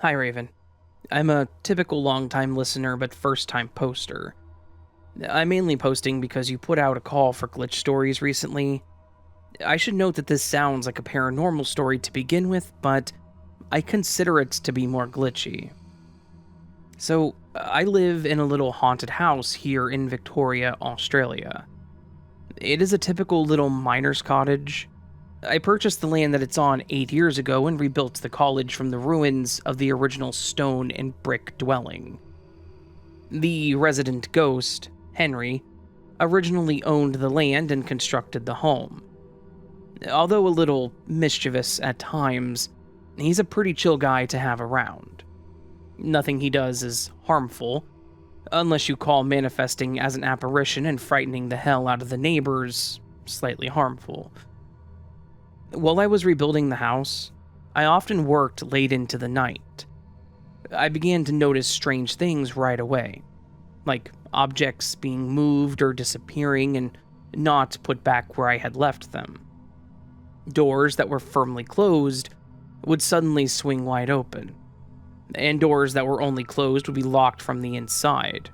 Hi, Raven. I'm a typical long-time listener but first-time poster. I'm mainly posting because you put out a call for glitch stories recently. I should note that this sounds like a paranormal story to begin with, but I consider it to be more glitchy. So, I live in a little haunted house here in Victoria, Australia. It is a typical little miner's cottage. I purchased the land that it's on 8 years ago and rebuilt the college from the ruins of the original stone and brick dwelling. The resident ghost, Henry, originally owned the land and constructed the home. Although a little mischievous at times, he's a pretty chill guy to have around. Nothing he does is harmful, unless you call manifesting as an apparition and frightening the hell out of the neighbors slightly harmful. While I was rebuilding the house, I often worked late into the night. I began to notice strange things right away, like objects being moved or disappearing and not put back where I had left them. Doors that were firmly closed would suddenly swing wide open, and doors that were only closed would be locked from the inside,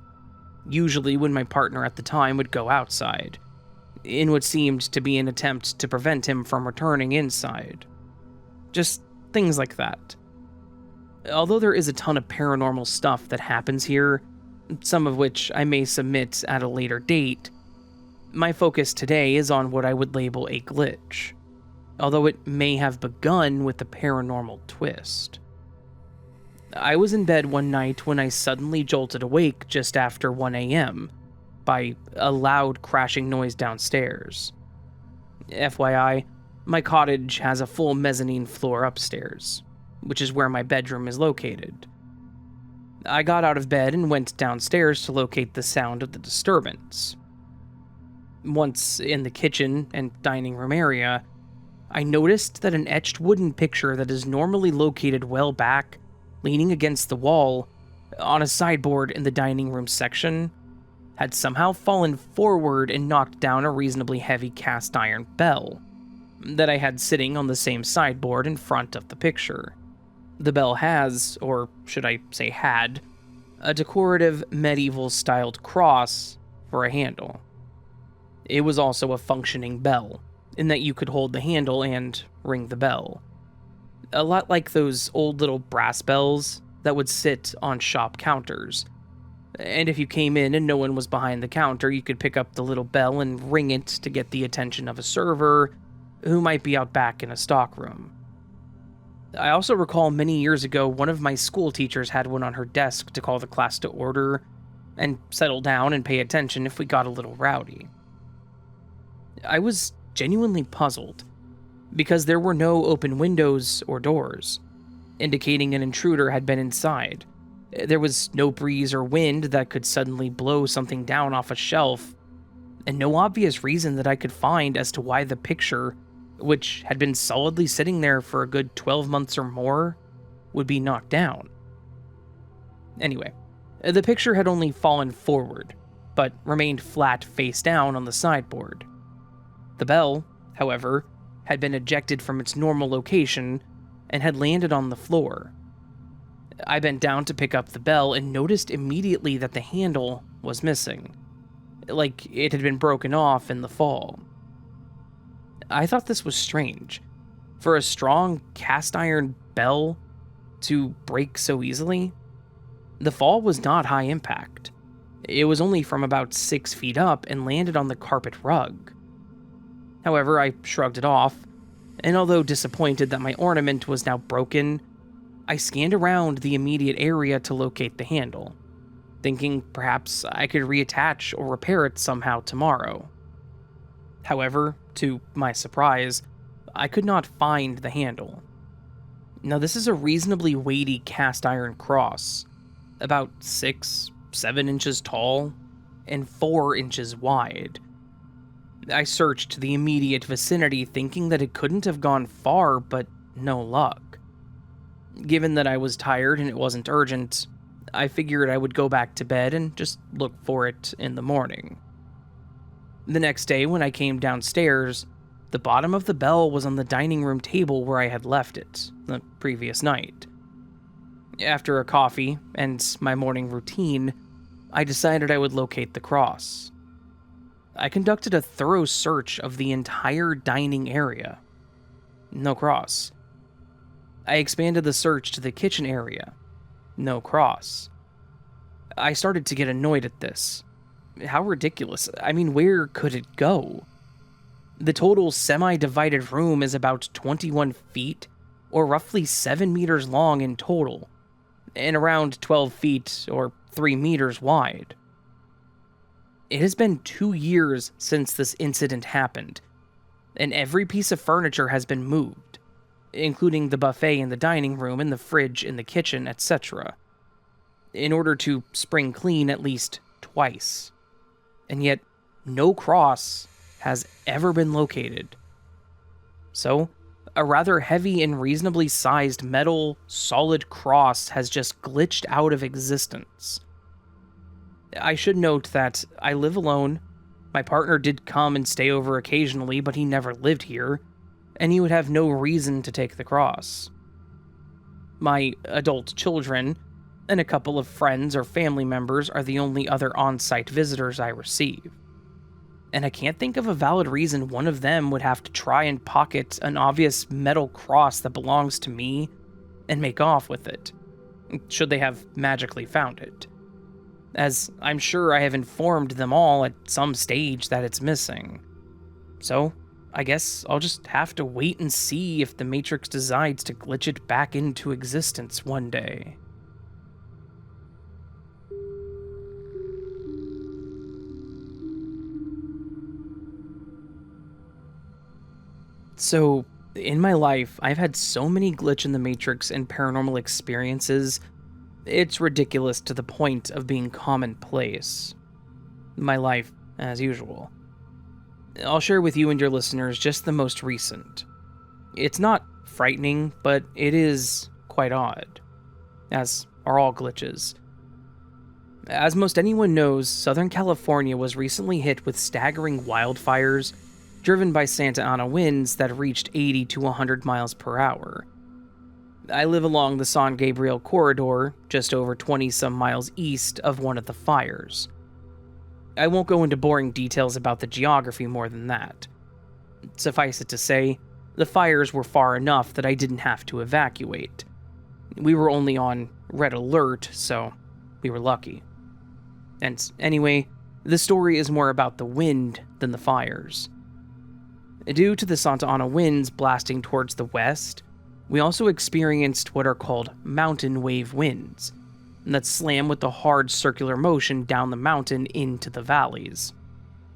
usually when my partner at the time would go outside, in what seemed to be an attempt to prevent him from returning inside. Just things like that. Although there is a ton of paranormal stuff that happens here, some of which I may submit at a later date, my focus today is on what I would label a glitch, although it may have begun with a paranormal twist. I was in bed one night when I suddenly jolted awake just after 1 a.m. by a loud crashing noise downstairs. FYI, my cottage has a full mezzanine floor upstairs, which is where my bedroom is located. I got out of bed and went downstairs to locate the sound of the disturbance. Once in the kitchen and dining room area, I noticed that an etched wooden picture that is normally located well back, leaning against the wall, on a sideboard in the dining room section, had somehow fallen forward and knocked down a reasonably heavy cast iron bell that I had sitting on the same sideboard in front of the picture. The bell has, or should I say had, a decorative medieval-styled cross for a handle. It was also a functioning bell, in that you could hold the handle and ring the bell. A lot like those old little brass bells that would sit on shop counters. And if you came in and no one was behind the counter, you could pick up the little bell and ring it to get the attention of a server who might be out back in a stockroom. I also recall many years ago one of my school teachers had one on her desk to call the class to order and settle down and pay attention if we got a little rowdy. I was genuinely puzzled because there were no open windows or doors, indicating an intruder had been inside. There was no breeze or wind that could suddenly blow something down off a shelf, and no obvious reason that I could find as to why the picture, which had been solidly sitting there for a good 12 months or more, would be knocked down. Anyway, the picture had only fallen forward, but remained flat face down on the sideboard. The bell, however, had been ejected from its normal location and had landed on the floor. I bent down to pick up the bell and noticed immediately that the handle was missing, like it had been broken off in the fall. I thought this was strange, for a strong cast iron bell to break so easily. The fall was not high impact. It was only from about 6 feet up and landed on the carpet rug. However, I shrugged it off, and although disappointed that my ornament was now broken, I scanned around the immediate area to locate the handle, thinking perhaps I could reattach or repair it somehow tomorrow. However, to my surprise, I could not find the handle. Now, this is a reasonably weighty cast iron cross, about 6-7 inches tall and 4 inches wide. I searched the immediate vicinity thinking that it couldn't have gone far, but no luck. Given that I was tired and it wasn't urgent, I figured I would go back to bed and just look for it in the morning. The next day when I came downstairs, the bottom of the bell was on the dining room table where I had left it the previous night. After a coffee and my morning routine, I decided I would locate the cross. I conducted a thorough search of the entire dining area. No cross. I expanded the search to the kitchen area. No cross. I started to get annoyed at this. How ridiculous. I mean, where could it go? The total semi-divided room is about 21 feet, or roughly 7 meters long in total, and around 12 feet or 3 meters wide. It has been 2 years since this incident happened, and every piece of furniture has been moved, including the buffet in the dining room and the fridge in the kitchen, etc., in order to spring clean at least twice. And yet, no cross has ever been located. So, a rather heavy and reasonably sized metal, solid cross has just glitched out of existence. I should note that I live alone. My partner did come and stay over occasionally, but he never lived here, and he would have no reason to take the cross. My adult children and a couple of friends or family members are the only other on-site visitors I receive. And I can't think of a valid reason one of them would have to try and pocket an obvious metal cross that belongs to me and make off with it, should they have magically found it. As I'm sure I have informed them all at some stage that it's missing. So, I guess I'll just have to wait and see if the Matrix decides to glitch it back into existence one day. So, in my life, I've had so many glitch in the Matrix and paranormal experiences, it's ridiculous to the point of being commonplace. My life, as usual. I'll share with you and your listeners just the most recent. It's not frightening, but it is quite odd, as are all glitches. As most anyone knows, Southern California was recently hit with staggering wildfires driven by Santa Ana winds that reached 80 to 100 miles per hour. I live along the San Gabriel corridor, just over 20-some miles east of one of the fires. I won't go into boring details about the geography more than that. Suffice it to say, the fires were far enough that I didn't have to evacuate. We were only on red alert, so we were lucky. And anyway, the story is more about the wind than the fires. Due to the Santa Ana winds blasting towards the west, we also experienced what are called mountain wave winds, that slam with the hard circular motion down the mountain into the valleys.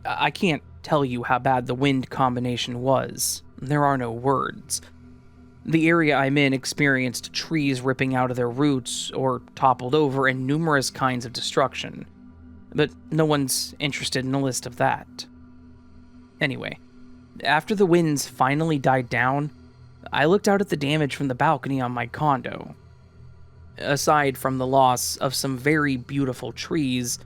I can't tell you how bad the wind combination was. There are no words. The area I'm in experienced trees ripping out of their roots or toppled over and numerous kinds of destruction, but no one's interested in a list of that. Anyway, after the winds finally died down, I looked out at the damage from the balcony on my condo. Aside from the loss of some very beautiful trees,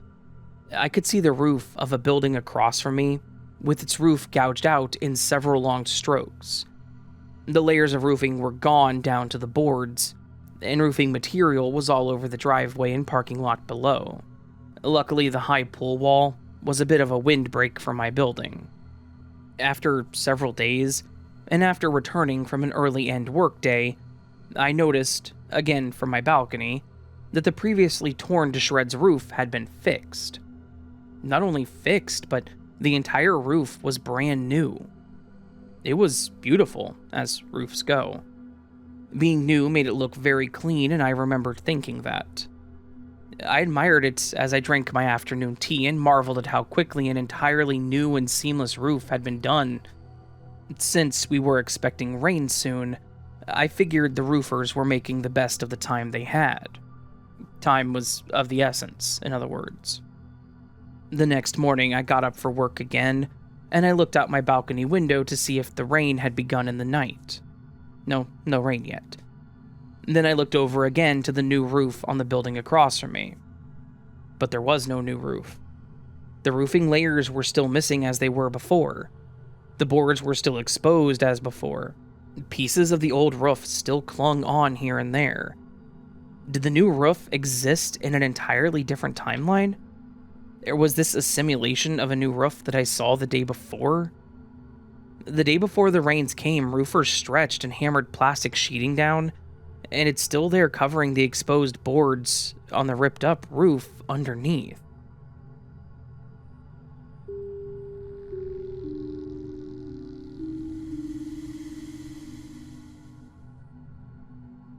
I could see the roof of a building across from me, with its roof gouged out in several long strokes. The layers of roofing were gone down to the boards, and roofing material was all over the driveway and parking lot below. Luckily, the high pool wall was a bit of a windbreak for my building. After several days, and after returning from an early end workday, I noticed, again from my balcony, that the previously torn to shreds roof had been fixed. Not only fixed, but the entire roof was brand new. It was beautiful, as roofs go. Being new made it look very clean, and I remembered thinking that. I admired it as I drank my afternoon tea and marveled at how quickly an entirely new and seamless roof had been done. Since we were expecting rain soon, I figured the roofers were making the best of the time they had. Time was of the essence, in other words. The next morning, I got up for work again, and I looked out my balcony window to see if the rain had begun in the night. No rain yet. Then I looked over again to the new roof on the building across from me. But there was no new roof. The roofing layers were still missing as they were before. The boards were still exposed as before. Pieces of the old roof still clung on here and there. Did the new roof exist in an entirely different timeline? Or was this a simulation of a new roof that I saw the day before? The day before the rains came, roofers stretched and hammered plastic sheeting down, and it's still there covering the exposed boards on the ripped up roof underneath.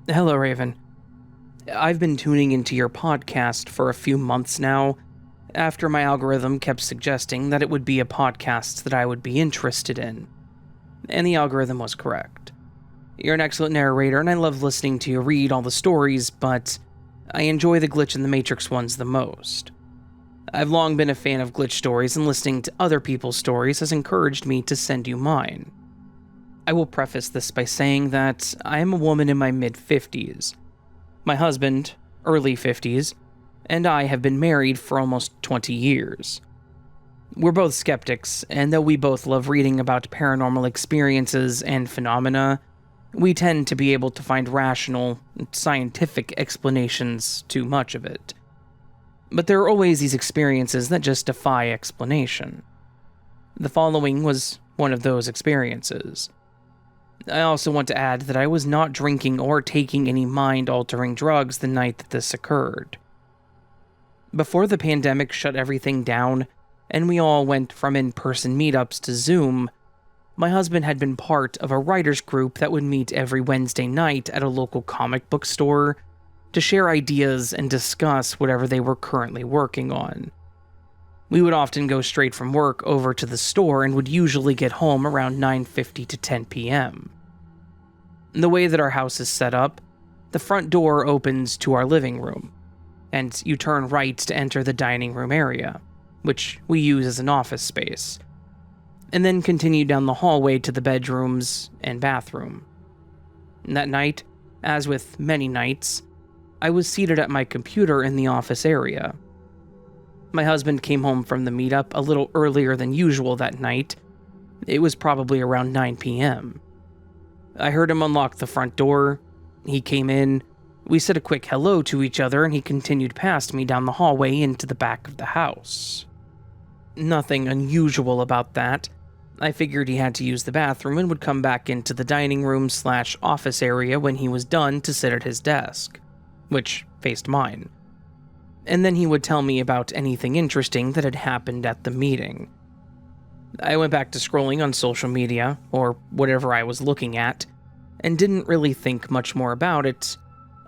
Hello, Raven. I've been tuning into your podcast for a few months now, after my algorithm kept suggesting that it would be a podcast that I would be interested in. And the algorithm was correct. You're an excellent narrator, and I love listening to you read all the stories, but I enjoy the Glitch in the Matrix ones the most. I've long been a fan of glitch stories, and listening to other people's stories has encouraged me to send you mine. I will preface this by saying that I am a woman in my mid-50s. My husband, early 50s, and I have been married for almost 20 years. We're both skeptics, and though we both love reading about paranormal experiences and phenomena, we tend to be able to find rational, scientific explanations to much of it. But there are always these experiences that just defy explanation. The following was one of those experiences. I also want to add that I was not drinking or taking any mind-altering drugs the night that this occurred. Before the pandemic shut everything down, and we all went from in-person meetups to Zoom, my husband had been part of a writers group that would meet every Wednesday night at a local comic book store to share ideas and discuss whatever they were currently working on. We would often go straight from work over to the store and would usually get home around 9:50 to 10 p.m. The way that our house is set up, the front door opens to our living room, and you turn right to enter the dining room area, which we use as an office space, and then continue down the hallway to the bedrooms and bathroom. That night, as with many nights, I was seated at my computer in the office area. My husband came home from the meetup a little earlier than usual that night. It was probably around 9 p.m. I heard him unlock the front door. He came in. We said a quick hello to each other, and he continued past me down the hallway into the back of the house. Nothing unusual about that. I figured he had to use the bathroom and would come back into the dining room/office area when he was done to sit at his desk, which faced mine. And then he would tell me about anything interesting that had happened at the meeting. I went back to scrolling on social media, or whatever I was looking at, and didn't really think much more about it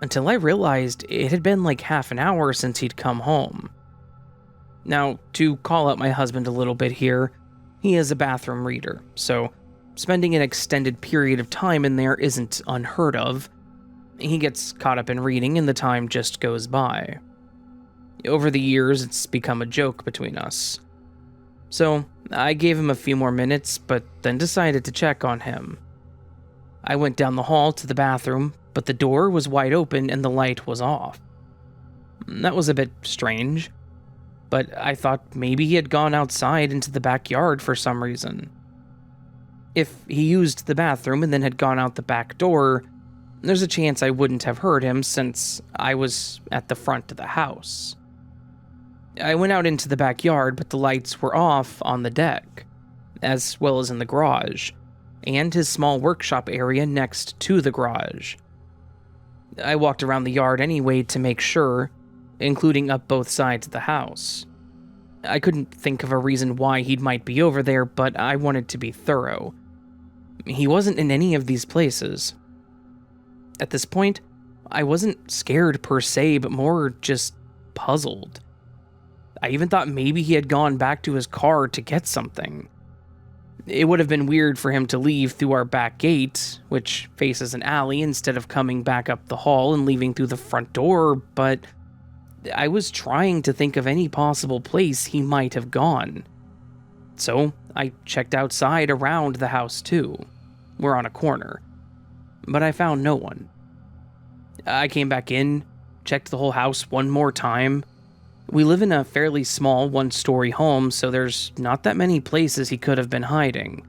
until I realized it had been like half an hour since he'd come home. Now, to call out my husband a little bit here, he is a bathroom reader, so spending an extended period of time in there isn't unheard of. He gets caught up in reading and the time just goes by. Over the years, it's become a joke between us. So, I gave him a few more minutes, but then decided to check on him. I went down the hall to the bathroom, but the door was wide open and the light was off. That was a bit strange, but I thought maybe he had gone outside into the backyard for some reason. If he used the bathroom and then had gone out the back door, there's a chance I wouldn't have heard him since I was at the front of the house. I went out into the backyard, but the lights were off on the deck, as well as in the garage, and his small workshop area next to the garage. I walked around the yard anyway to make sure, including up both sides of the house. I couldn't think of a reason why he might be over there, but I wanted to be thorough. He wasn't in any of these places. At this point, I wasn't scared per se, but more just puzzled. I even thought maybe he had gone back to his car to get something. It would have been weird for him to leave through our back gate, which faces an alley, instead of coming back up the hall and leaving through the front door, but I was trying to think of any possible place he might have gone. So I checked outside around the house too. We're on a corner. But I found no one. I came back in, checked the whole house one more time. We live in a fairly small one-story home, so there's not that many places he could have been hiding.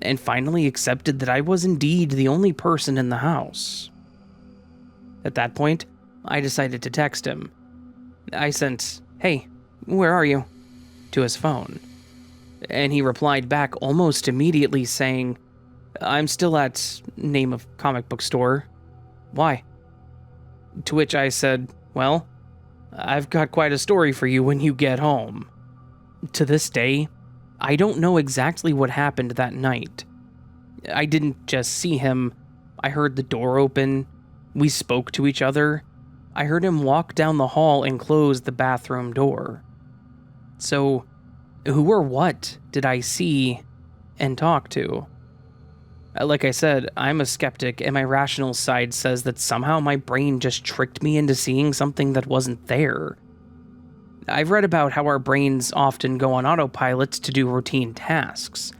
And finally accepted that I was indeed the only person in the house. At that point, I decided to text him. I sent, "Hey, where are you?" to his phone. And he replied back almost immediately saying, "I'm still at name of comic book store. Why?" To which I said, "Well, I've got quite a story for you when you get home." To this day, I don't know exactly what happened that night. I didn't just see him. I heard the door open. We spoke to each other. I heard him walk down the hall and close the bathroom door. So, who or what did I see and talk to? Like I said, I'm a skeptic, and my rational side says that somehow my brain just tricked me into seeing something that wasn't there. I've read about how our brains often go on autopilot to do routine tasks,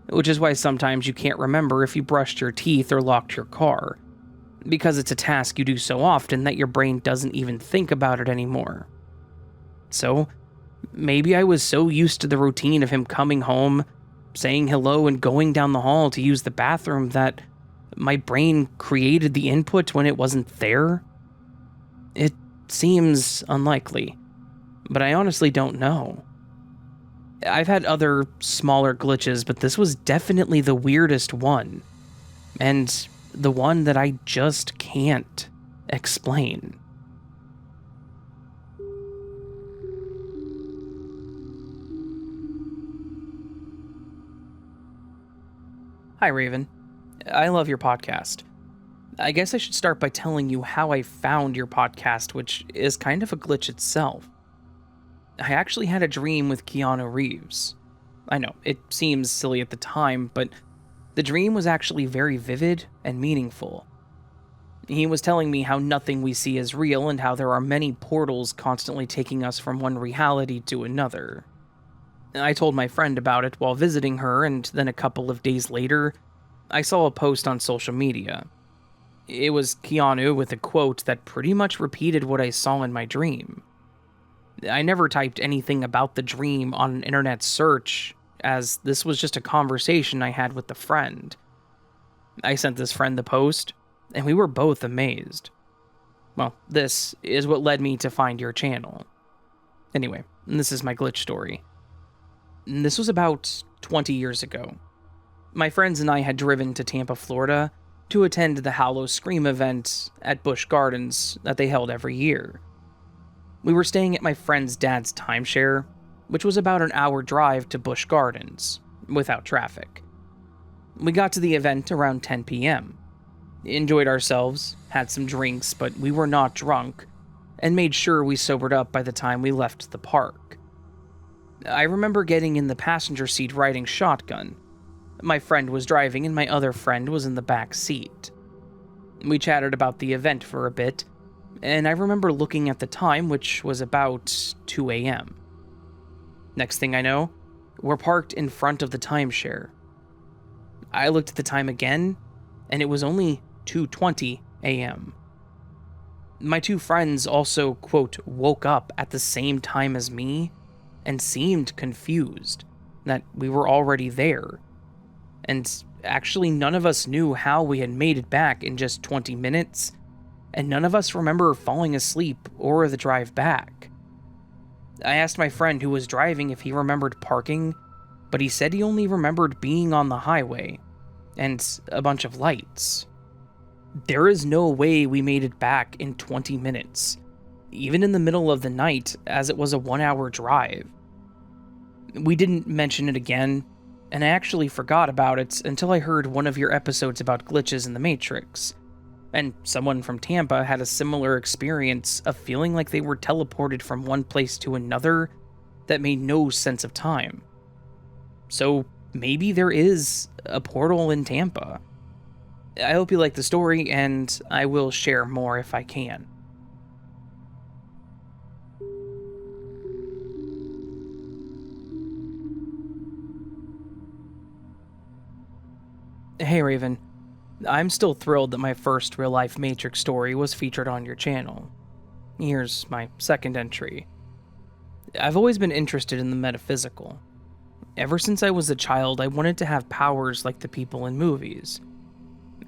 which is why sometimes you can't remember if you brushed your teeth or locked your car, because it's a task you do so often that your brain doesn't even think about it anymore. So, maybe I was so used to the routine of him coming home, saying hello, and going down the hall to use the bathroom that my brain created the input when it wasn't there? It seems unlikely, but I honestly don't know. I've had other smaller glitches, but this was definitely the weirdest one, and the one that I just can't explain. Hi, Raven. I love your podcast. I guess I should start by telling you how I found your podcast, which is kind of a glitch itself. I actually had a dream with Keanu Reeves. I know, it seems silly at the time, but the dream was actually very vivid and meaningful. He was telling me how nothing we see is real and how there are many portals constantly taking us from one reality to another. I told my friend about it while visiting her, and then a couple of days later, I saw a post on social media. It was Keanu with a quote that pretty much repeated what I saw in my dream. I never typed anything about the dream on an internet search, as this was just a conversation I had with a friend. I sent this friend the post, and we were both amazed. Well, this is what led me to find your channel. Anyway, this is my glitch story. This was about 20 years ago. My friends and I had driven to Tampa, Florida, to attend the Hallow Scream event at Busch Gardens that they held every year. We were staying at my friend's dad's timeshare, which was about an hour drive to Busch Gardens, without traffic. We got to the event around 10 p.m., enjoyed ourselves, had some drinks, but we were not drunk, and made sure we sobered up by the time we left the park. I remember getting in the passenger seat riding shotgun. My friend was driving and my other friend was in the back seat. We chatted about the event for a bit, and I remember looking at the time, which was about 2 a.m. Next thing I know, we're parked in front of the timeshare. I looked at the time again, and it was only 2:20 a.m. My two friends also, quote, woke up at the same time as me and seemed confused that we were already there. And actually, none of us knew how we had made it back in just 20 minutes, and none of us remember falling asleep or the drive back. I asked my friend who was driving if he remembered parking, but he said he only remembered being on the highway and a bunch of lights. There is no way we made it back in 20 minutes, even in the middle of the night, as it was a 1-hour drive. We didn't mention it again, and I actually forgot about it until I heard one of your episodes about glitches in the Matrix, and someone from Tampa had a similar experience of feeling like they were teleported from one place to another that made no sense of time. So maybe there is a portal in Tampa. I hope you like the story, and I will share more if I can. Hey Raven, I'm still thrilled that my first real-life Matrix story was featured on your channel. Here's my second entry. I've always been interested in the metaphysical. Ever since I was a child, I wanted to have powers like the people in movies.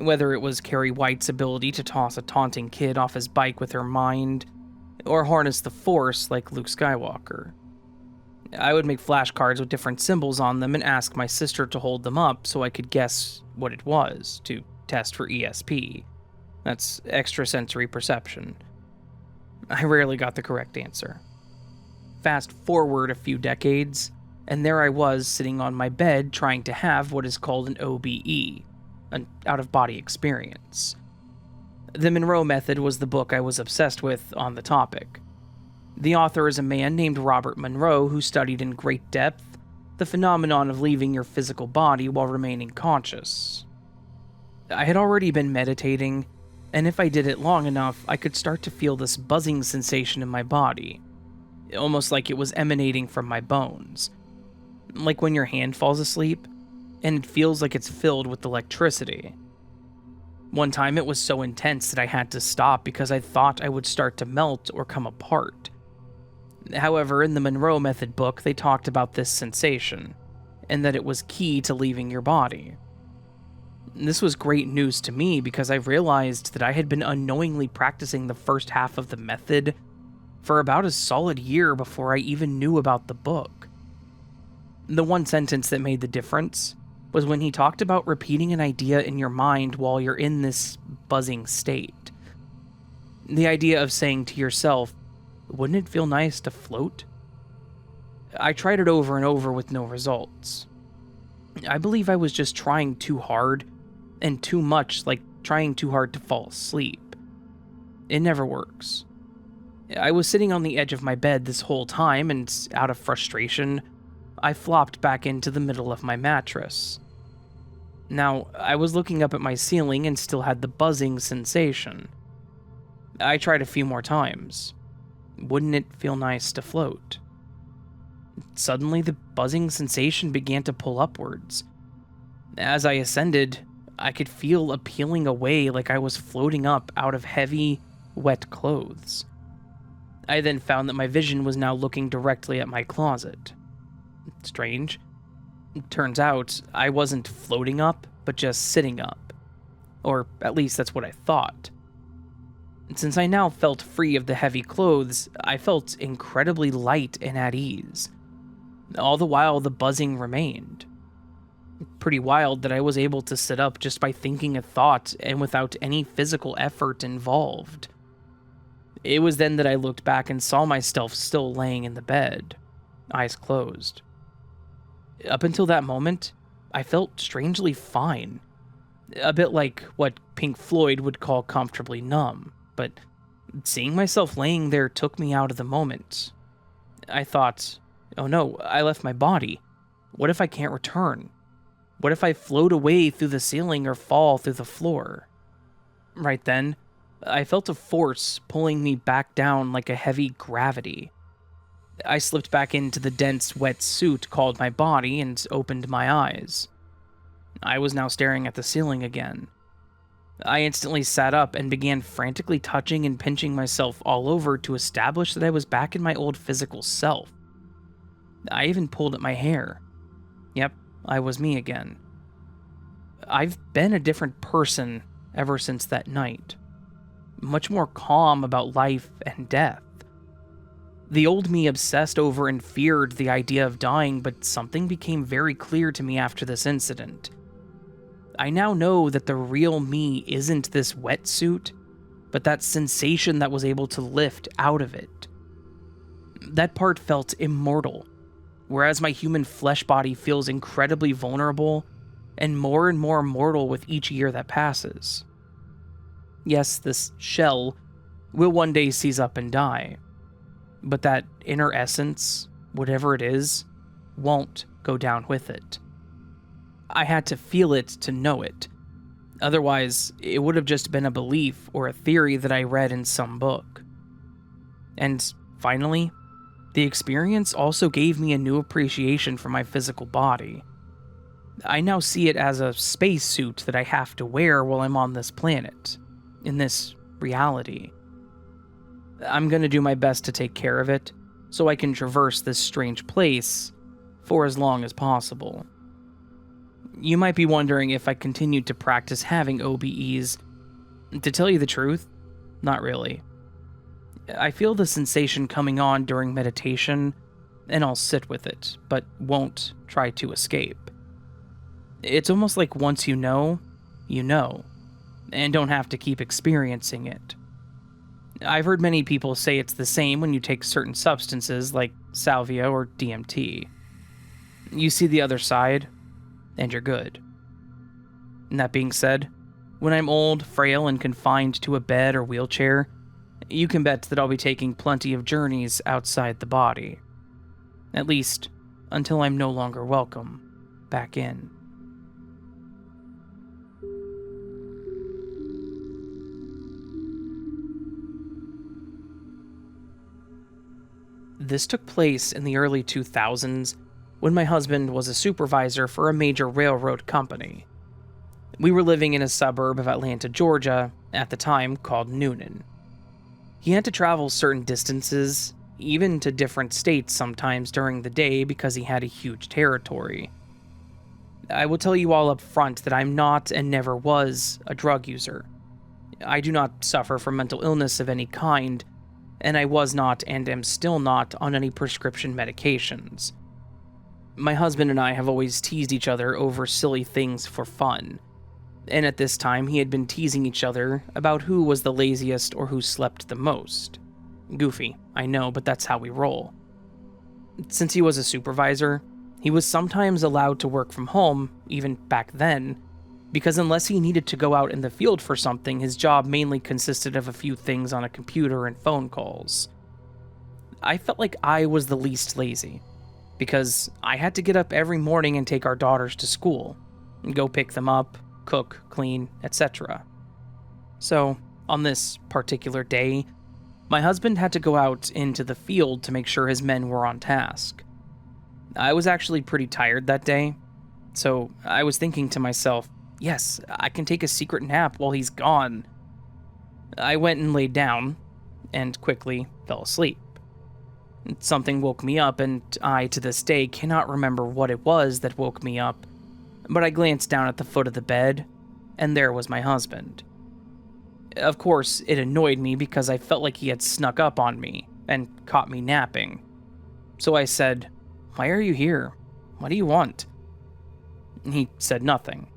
Whether it was Carrie White's ability to toss a taunting kid off his bike with her mind, or harness the Force like Luke Skywalker. I would make flashcards with different symbols on them and ask my sister to hold them up so I could guess what it was, to test for ESP. That's extrasensory perception. I rarely got the correct answer. Fast forward a few decades, and there I was sitting on my bed trying to have what is called an OBE, an out-of-body experience. The Monroe Method was the book I was obsessed with on the topic. The author is a man named Robert Monroe who studied in great depth the phenomenon of leaving your physical body while remaining conscious. I had already been meditating, and if I did it long enough, I could start to feel this buzzing sensation in my body, almost like it was emanating from my bones. Like when your hand falls asleep, and it feels like it's filled with electricity. One time it was so intense that I had to stop because I thought I would start to melt or come apart. However, in the Monroe Method book, they talked about this sensation, and that it was key to leaving your body. This was great news to me because I realized that I had been unknowingly practicing the first half of the method for about a solid year before I even knew about the book. The one sentence that made the difference was when he talked about repeating an idea in your mind while you're in this buzzing state. The idea of saying to yourself, "Wouldn't it feel nice to float?" I tried it over and over with no results. I believe I was just trying too hard, and too much, like trying too hard to fall asleep. It never works. I was sitting on the edge of my bed this whole time, and out of frustration, I flopped back into the middle of my mattress. Now, I was looking up at my ceiling and still had the buzzing sensation. I tried a few more times. Wouldn't it feel nice to float? Suddenly, the buzzing sensation began to pull upwards. As I ascended, I could feel a peeling away like I was floating up out of heavy, wet clothes. I then found that my vision was now looking directly at my closet. Strange. Turns out, I wasn't floating up, but just sitting up. Or at least that's what I thought. Since I now felt free of the heavy clothes, I felt incredibly light and at ease. All the while, the buzzing remained. Pretty wild that I was able to sit up just by thinking a thought and without any physical effort involved. It was then that I looked back and saw myself still laying in the bed, eyes closed. Up until that moment, I felt strangely fine. A bit like what Pink Floyd would call comfortably numb, but seeing myself laying there took me out of the moment. I thought, oh no, I left my body. What if I can't return? What if I float away through the ceiling or fall through the floor? Right then, I felt a force pulling me back down like a heavy gravity. I slipped back into the dense, wet suit called my body and opened my eyes. I was now staring at the ceiling again. I instantly sat up and began frantically touching and pinching myself all over to establish that I was back in my old physical self. I even pulled at my hair. Yep, I was me again. I've been a different person ever since that night. Much more calm about life and death. The old me obsessed over and feared the idea of dying, but something became very clear to me after this incident. I now know that the real me isn't this wetsuit, but that sensation that was able to lift out of it. That part felt immortal, whereas my human flesh body feels incredibly vulnerable and more mortal with each year that passes. Yes, this shell will one day seize up and die, but that inner essence, whatever it is, won't go down with it. I had to feel it to know it. Otherwise, it would have just been a belief or a theory that I read in some book. And finally, the experience also gave me a new appreciation for my physical body. I now see it as a spacesuit that I have to wear while I'm on this planet, in this reality. I'm going to do my best to take care of it, so I can traverse this strange place for as long as possible. You might be wondering if I continued to practice having OBEs. To tell you the truth, not really. I feel the sensation coming on during meditation, and I'll sit with it, but won't try to escape. It's almost like once you know, and don't have to keep experiencing it. I've heard many people say it's the same when you take certain substances like salvia or DMT. You see the other side, and you're good. And that being said, when I'm old, frail, and confined to a bed or wheelchair, you can bet that I'll be taking plenty of journeys outside the body. At least, until I'm no longer welcome back in. This took place in the early 2000s when my husband was a supervisor for a major railroad company. We were living in a suburb of Atlanta, Georgia, at the time called Noonan. He had to travel certain distances, even to different states sometimes during the day because he had a huge territory. I will tell you all up front that I'm not and never was a drug user. I do not suffer from mental illness of any kind, and I was not and am still not on any prescription medications. My husband and I have always teased each other over silly things for fun, and at this time he had been teasing each other about who was the laziest or who slept the most. Goofy, I know, but that's how we roll. Since he was a supervisor, he was sometimes allowed to work from home, even back then, because unless he needed to go out in the field for something, his job mainly consisted of a few things on a computer and phone calls. I felt like I was the least lazy, because I had to get up every morning and take our daughters to school, and go pick them up, cook, clean, etc. So, on this particular day, my husband had to go out into the field to make sure his men were on task. I was actually pretty tired that day, so I was thinking to myself, yes, I can take a secret nap while he's gone. I went and laid down, and quickly fell asleep. Something woke me up, and I, to this day, cannot remember what it was that woke me up, but I glanced down at the foot of the bed, and there was my husband. Of course, it annoyed me because I felt like he had snuck up on me and caught me napping. So I said, "Why are you here? What do you want?" He said nothing.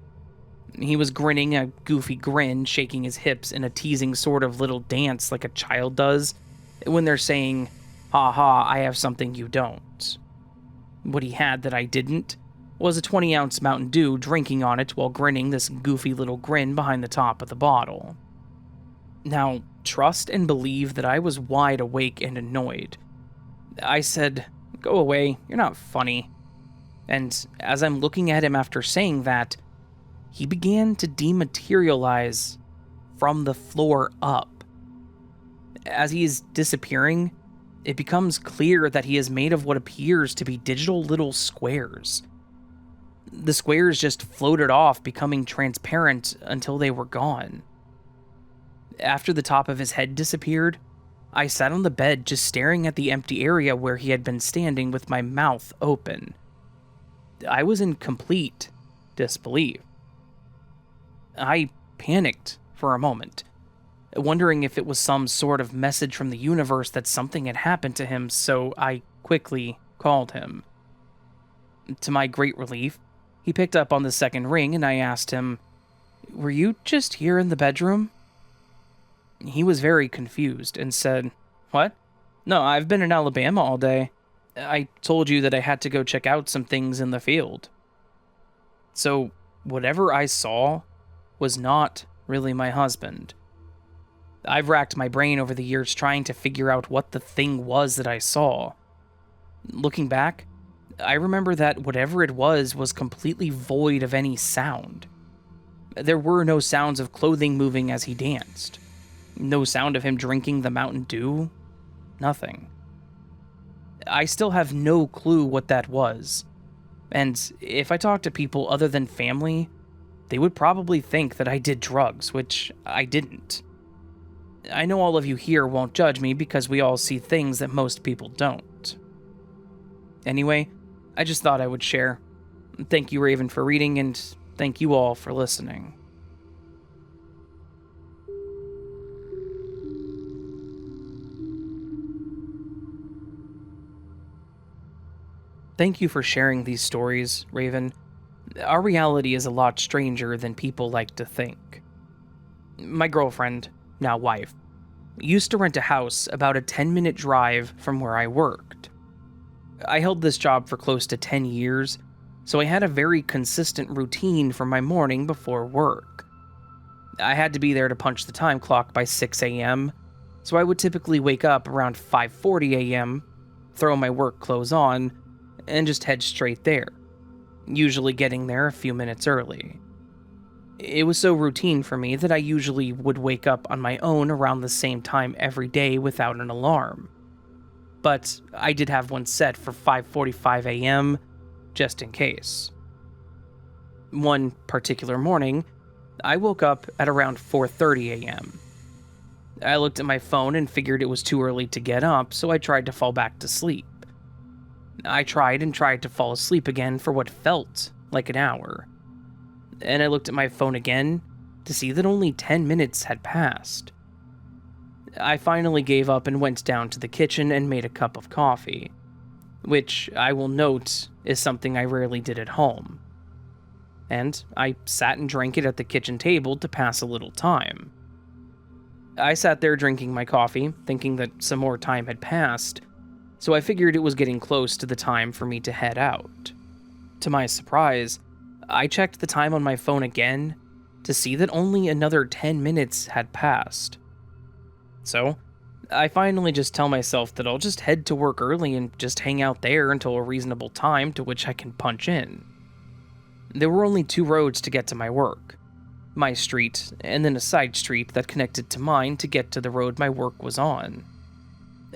He was grinning a goofy grin, shaking his hips in a teasing sort of little dance like a child does when they're saying, "Ha ha, I have something you don't." What he had that I didn't was a 20-ounce Mountain Dew, drinking on it while grinning this goofy little grin behind the top of the bottle. Now, trust and believe that I was wide awake and annoyed. I said, "Go away, you're not funny." And as I'm looking at him after saying that, he began to dematerialize from the floor up. As he is disappearing, it becomes clear that he is made of what appears to be digital little squares. The squares just floated off, becoming transparent until they were gone. After the top of his head disappeared, I sat on the bed just staring at the empty area where he had been standing with my mouth open. I was in complete disbelief. I panicked for a moment, wondering if it was some sort of message from the universe that something had happened to him, so I quickly called him. To my great relief, he picked up on the second ring and I asked him, "Were you just here in the bedroom?" He was very confused and said, "What? No, I've been in Alabama all day. I told you that I had to go check out some things in the field." So, whatever I saw was not really my husband. I've racked my brain over the years trying to figure out what the thing was that I saw. Looking back, I remember that whatever it was completely void of any sound. There were no sounds of clothing moving as he danced. No sound of him drinking the Mountain Dew. Nothing. I still have no clue what that was. And if I talk to people other than family, they would probably think that I did drugs, which I didn't. I know all of you here won't judge me because we all see things that most people don't. Anyway, I just thought I would share. Thank you, Raven, for reading, and thank you all for listening. Thank you for sharing these stories, Raven. Our reality is a lot stranger than people like to think. My girlfriend, now wife, used to rent a house about a 10-minute drive from where I worked. I held this job for close to 10 years, so I had a very consistent routine for my morning before work. I had to be there to punch the time clock by 6 a.m., so I would typically wake up around 5:40 a.m., throw my work clothes on, and just head straight there, usually getting there a few minutes early. It was so routine for me that I usually would wake up on my own around the same time every day without an alarm. But I did have one set for 5:45 a.m., just in case. One particular morning, I woke up at around 4:30 a.m. I looked at my phone and figured it was too early to get up, so I tried to fall back to sleep. I tried and tried to fall asleep again for what felt like an hour. And I looked at my phone again to see that only 10 minutes had passed. I finally gave up and went down to the kitchen and made a cup of coffee, which I will note is something I rarely did at home. And I sat and drank it at the kitchen table to pass a little time. I sat there drinking my coffee, thinking that some more time had passed, so I figured it was getting close to the time for me to head out. To my surprise, I checked the time on my phone again to see that only another 10 minutes had passed. So, I finally just tell myself that I'll just head to work early and just hang out there until a reasonable time to which I can punch in. There were only 2 roads to get to my work. My street, and then a side street that connected to mine to get to the road my work was on.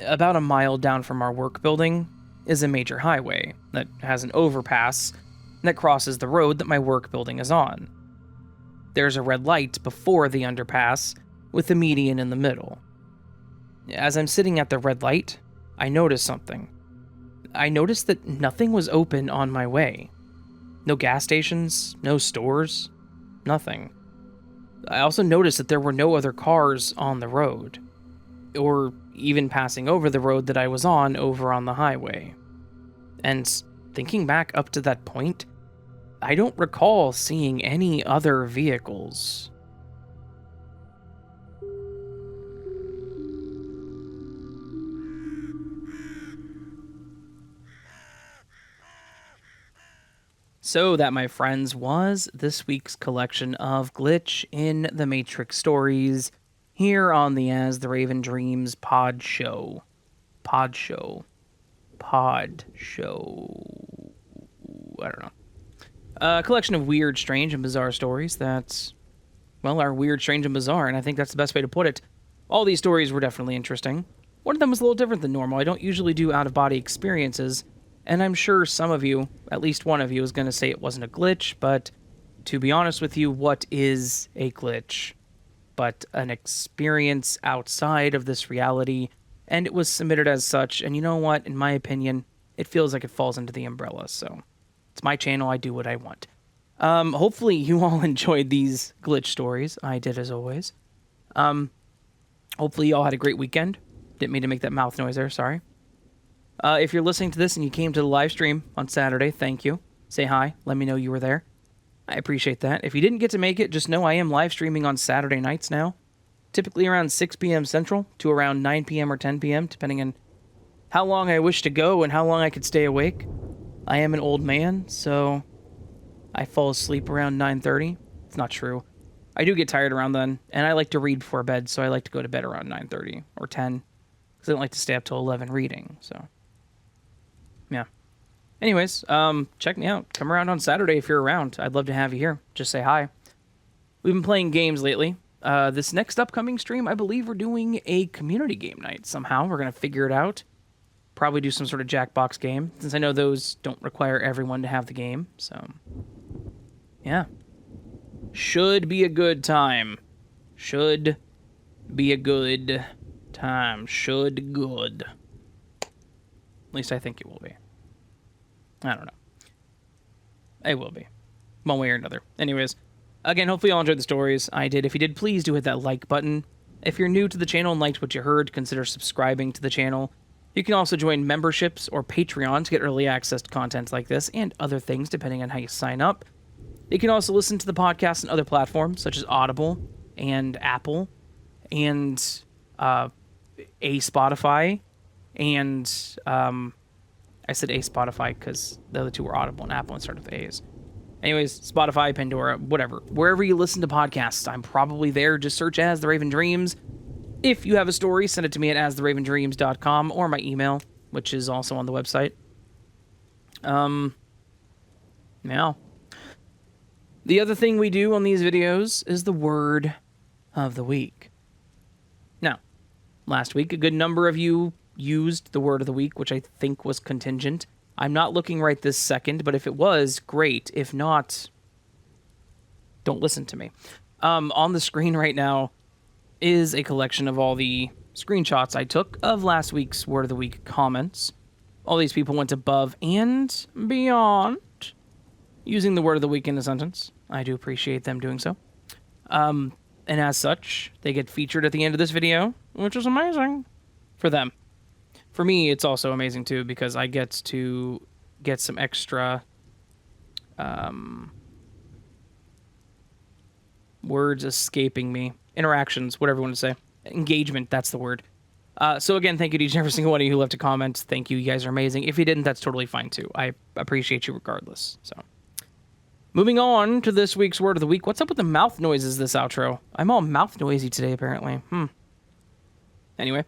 About a mile down from our work building is a major highway that has an overpass that crosses the road that my work building is on. There's a red light before the underpass with a median in the middle. As I'm sitting at the red light, I notice something. I noticed that nothing was open on my way. No gas stations, no stores, nothing. I also noticed that there were no other cars on the road, or even passing over the road that I was on over on the highway. And thinking back up to that point, I don't recall seeing any other vehicles. So that, my friends, was this week's collection of Glitch in the Matrix stories here on the As the Raven Dreams pod show. I don't know. A collection of weird, strange, and bizarre stories that, well, are weird, strange, and bizarre, and I think that's the best way to put it. All these stories were definitely interesting. One of them was a little different than normal. I don't usually do out-of-body experiences, and I'm sure some of you, at least one of you, is going to say it wasn't a glitch, but to be honest with you, what is a glitch? But an experience outside of this reality, and it was submitted as such, and you know what? In my opinion, it feels like it falls into the umbrella, so it's my channel, I do what I want. Hopefully you all enjoyed these glitch stories. I did, as always. Hopefully you all had a great weekend. Didn't mean to make that mouth noise there, sorry. If you're listening to this and you came to the live stream on Saturday, thank you. Say hi, let me know you were there. I appreciate that. If you didn't get to make it, just know I am live streaming on Saturday nights now. Typically around 6 p.m. Central to around 9 p.m. or 10 p.m., depending on how long I wish to go and how long I could stay awake. I am an old man, so I fall asleep around 9:30. It's not true. I do get tired around then, and I like to read before bed, so I like to go to bed around 9:30 or 10, because I don't like to stay up till 11 reading, so yeah. Anyways, check me out. Come around on Saturday if you're around. I'd love to have you here. Just say hi. We've been playing games lately. This next upcoming stream, I believe we're doing a community game night somehow. We're going to figure it out. Probably do some sort of Jackbox game, since I know those don't require everyone to have the game, so yeah. Should be a good time. Should be a good time. Should good. At least I think it will be. I don't know. It will be. One way or another. Anyways, again, hopefully you all enjoyed the stories. I did. If you did, please do hit that like button. If you're new to the channel and liked what you heard, consider subscribing to the channel. You can also join memberships or Patreon to get early access to content like this and other things, depending on how you sign up. You can also listen to the podcast on other platforms, such as Audible and Apple and a Spotify. And I said a Spotify because the other two were Audible and Apple and started with A's. Anyways, Spotify, Pandora, whatever. Wherever you listen to podcasts, I'm probably there. Just search As the Raven Dreams. If you have a story, send it to me at astheravendreams.com or my email, which is also on the website. Now, the other thing we do on these videos is the word of the week. Now, last week, a good number of you used the word of the week, which I think was contingent. I'm not looking right this second, but if it was, great. If not, don't listen to me. On the screen right now is a collection of all the screenshots I took of last week's Word of the Week comments. All these people went above and beyond using the Word of the Week in a sentence. I do appreciate them doing so. And as such, they get featured at the end of this video, which is amazing for them. For me, it's also amazing, too, because I get to get some extra words escaping me. Interactions, whatever you want to say. Engagement, that's the word. So again, thank you to each and every single one of you who left a comment. Thank you. You guys are amazing. If you didn't, that's totally fine, too. I appreciate you regardless. So, moving on to this week's Word of the Week. What's up with the mouth noises this outro? I'm all mouth noisy today, apparently. Anyway.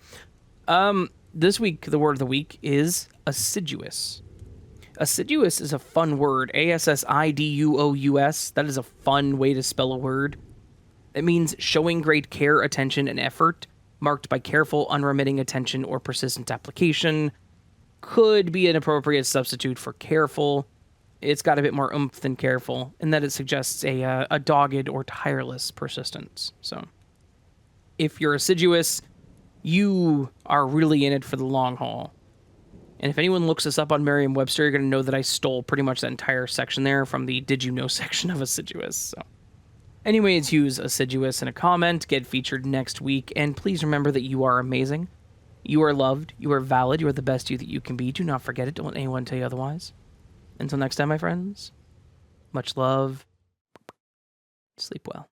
This week, the word of the week is assiduous. Assiduous is a fun word. A-S-S-I-D-U-O-U-S. That is a fun way to spell a word. It means showing great care, attention, and effort, marked by careful, unremitting attention or persistent application. Could be an appropriate substitute for careful. It's got a bit more oomph than careful, in that it suggests a dogged or tireless persistence. So, if you're assiduous, you are really in it for the long haul. And if anyone looks this up on Merriam-Webster, you're going to know that I stole pretty much that entire section there from the Did You Know section of assiduous. So, anyways, use assiduous in a comment, get featured next week, and please remember that you are amazing. You are loved. You are valid. You are the best you that you can be. Do not forget it. Don't let anyone tell you otherwise. Until next time, my friends, much love. Sleep well.